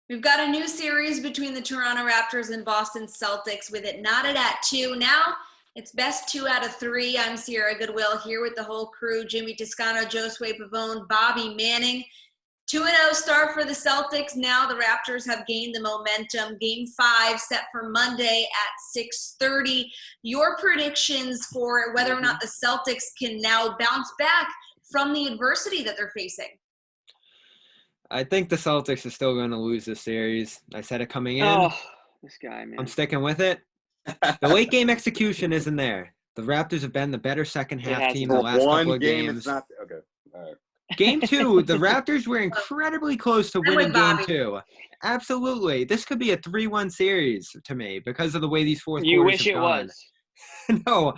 We've got a new series between the Toronto Raptors and Boston Celtics with it knotted at 2. Now it's best 2 out of 3. I'm Sierra Goodwill here with the whole crew, Jimmy Toscano, Josue Pavone, Bobby Manning. 2-0 start for the Celtics. Now the Raptors have gained the momentum. Game 5 set for Monday at 6:30. Your predictions for whether or not the Celtics can now bounce back from the adversity that they're facing? I think the Celtics are still going to lose this series. I said it coming in. Oh, this guy, man. I'm sticking with it. The late game execution isn't there. The Raptors have been the better second half team the last couple of games. It's not okay. All right. Game 2, the Raptors were incredibly close to winning Game 2. Absolutely. This could be a 3-1 series to me because of the way these fourth quarters have gone. You wish it was. No,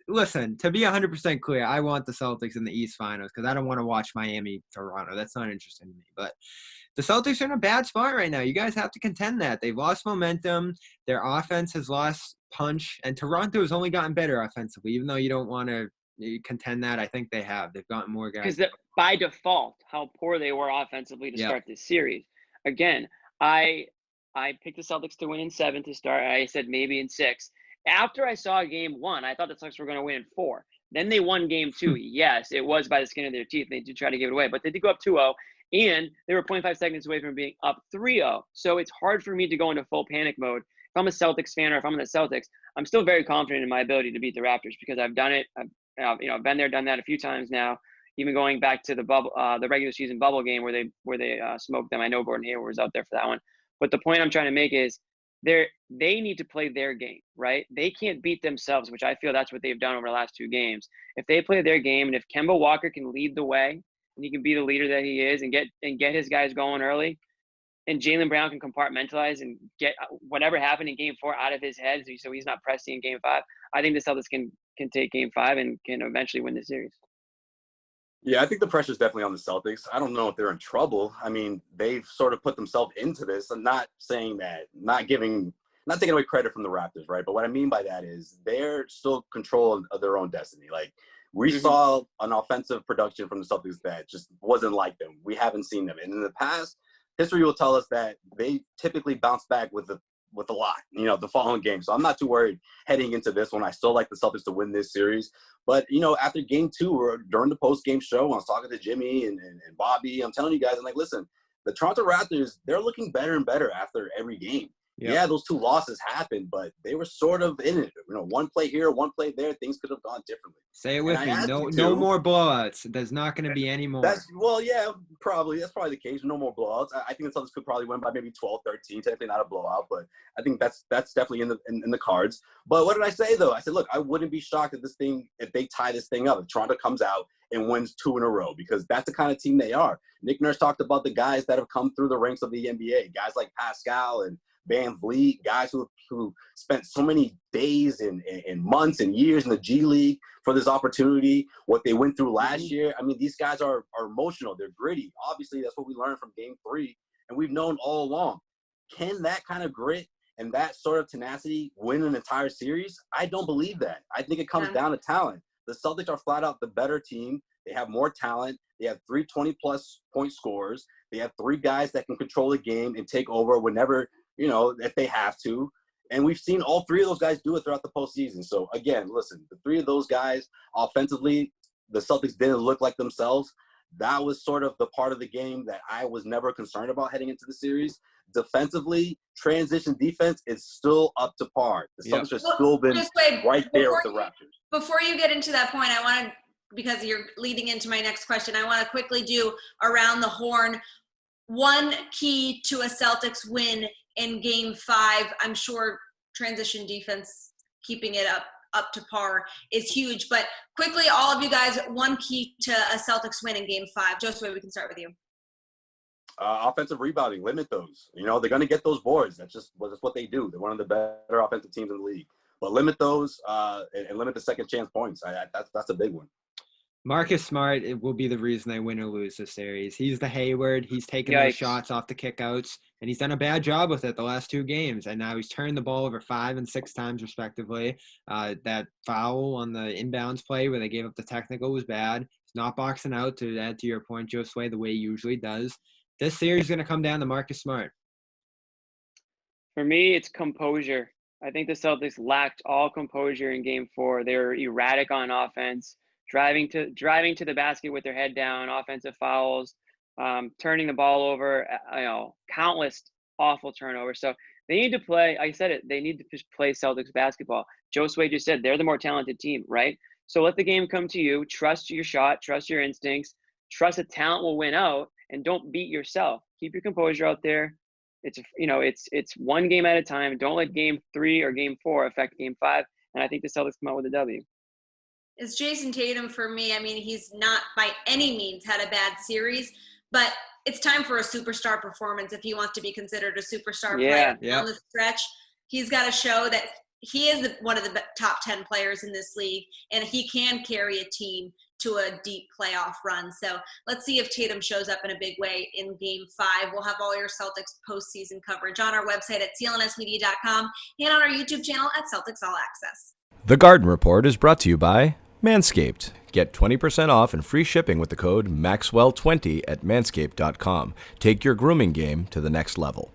listen, to be 100% clear, I want the Celtics in the East Finals because I don't want to watch Miami-Toronto. That's not interesting to me. But the Celtics are in a bad spot right now. You guys have to contend that. They've lost momentum. Their offense has lost punch. And Toronto has only gotten better offensively, even though you don't want to contend that. I think they have. They've gotten more guys. Because by default, how poor they were offensively to start this series. Again, I picked the Celtics to win in 7 to start. I said maybe in 6. After I saw Game 1, I thought the Celtics were going to win in 4. Then they won Game 2. Yes, it was by the skin of their teeth. They did try to give it away, but they did go up 2-0, and they were 0.5 seconds away from being up 3-0. So it's hard for me to go into full panic mode. If I'm a Celtics fan or if I'm in the Celtics, I'm still very confident in my ability to beat the Raptors because I've done it. I've been there, done that a few times now. Even going back to the regular season bubble game where they smoked them. I know Gordon Hayward was out there for that one. But the point I'm trying to make is they need to play their game, right? They can't beat themselves, which I feel that's what they've done over the last 2 games. If they play their game and if Kemba Walker can lead the way and he can be the leader that he is and get his guys going early, and Jaylen Brown can compartmentalize and get whatever happened in Game 4 out of his head so he's not pressing in Game 5, I think the Celtics can take Game 5 and can eventually win the series. Yeah, I think the pressure's definitely on the Celtics. I don't know if they're in trouble. I mean, they've sort of put themselves into this. I'm not saying that, not taking away credit from the Raptors, right? But what I mean by that is they're still control of their own destiny. Like, we saw an offensive production from the Celtics that just wasn't like them. We haven't seen them. And in the past, history will tell us that they typically bounce back with a lot, the following game. So I'm not too worried heading into this one. I still like the Celtics to win this series. But, after Game 2 or during the post-game show, I was talking to Jimmy and Bobby. I'm telling you guys, I'm like, listen, the Toronto Raptors, they're looking better and better after every game. Yep. Yeah, those 2 losses happened, but they were sort of in it. One play here, one play there, things could have gone differently. Say it with me. No more blowouts. There's not going to be any more. Probably. That's probably the case. No more blowouts. I think the Celtics could probably win by maybe 12-13. Technically not a blowout, but I think that's definitely in the cards. But what did I say, though? I said, look, I wouldn't be shocked if they tie this thing up. If Toronto comes out and wins 2 in a row, because that's the kind of team they are. Nick Nurse talked about the guys that have come through the ranks of the NBA, guys like Pascal and Van Vliet, guys who spent so many days and months and years in the G League for this opportunity, what they went through last year. I mean, these guys are emotional. They're gritty. Obviously, that's what we learned from Game 3, and we've known all along. Can that kind of grit and that sort of tenacity win an entire series? I don't believe that. I think it comes down to talent. The Celtics are flat out the better team. They have more talent. They have 3 20-plus point scorers. They have 3 guys that can control the game and take over whenever – if they have to. And we've seen all 3 of those guys do it throughout the postseason. So, again, listen, the 3 of those guys, offensively, the Celtics didn't look like themselves. That was sort of the part of the game that I was never concerned about heading into the series. Defensively, transition defense is still up to par. The Celtics have still been right there with the Raptors. Before you get into that point, I want to, because you're leading into my next question, I want to quickly do around the horn. One key to a Celtics win in Game 5, I'm sure transition defense, keeping it up to par is huge. But quickly, all of you guys, one key to a Celtics win in Game 5. Josue, we can start with you. Offensive rebounding, limit those. They're going to get those boards. That's what they do. They're one of the better offensive teams in the league. But limit those and limit the second chance points. That's a big one. Marcus Smart, it will be the reason they win or lose this series. He's the Hayward. He's taking those shots off the kickouts, and he's done a bad job with it the last 2 games. And now he's turned the ball over 5 and 6 times, respectively. That foul on the inbounds play where they gave up the technical was bad. He's not boxing out, to add to your point, Josue, the way he usually does. This series is going to come down to Marcus Smart. For me, it's composure. I think the Celtics lacked all composure in Game 4. They were erratic on offense, driving to the basket with their head down, offensive fouls, turning the ball over, countless awful turnovers. So they need to play. I said it. They need to play Celtics basketball. Joe Sway just said they're the more talented team, right? So let the game come to you. Trust your shot. Trust your instincts. Trust that talent will win out, and don't beat yourself. Keep your composure out there. It's one game at a time. Don't let Game 3 or Game 4 affect Game 5. And I think the Celtics come out with a W. It's Jason Tatum for me. I mean, he's not by any means had a bad series, but it's time for a superstar performance if he wants to be considered a superstar player on the stretch. He's got to show that he is one of the top 10 players in this league, and he can carry a team to a deep playoff run. So let's see if Tatum shows up in a big way in Game 5. We'll have all your Celtics postseason coverage on our website at clnsmedia.com and on our YouTube channel at Celtics All Access. The Garden Report is brought to you by Manscaped. Get 20% off and free shipping with the code MAXWELL20 at manscaped.com. Take your grooming game to the next level.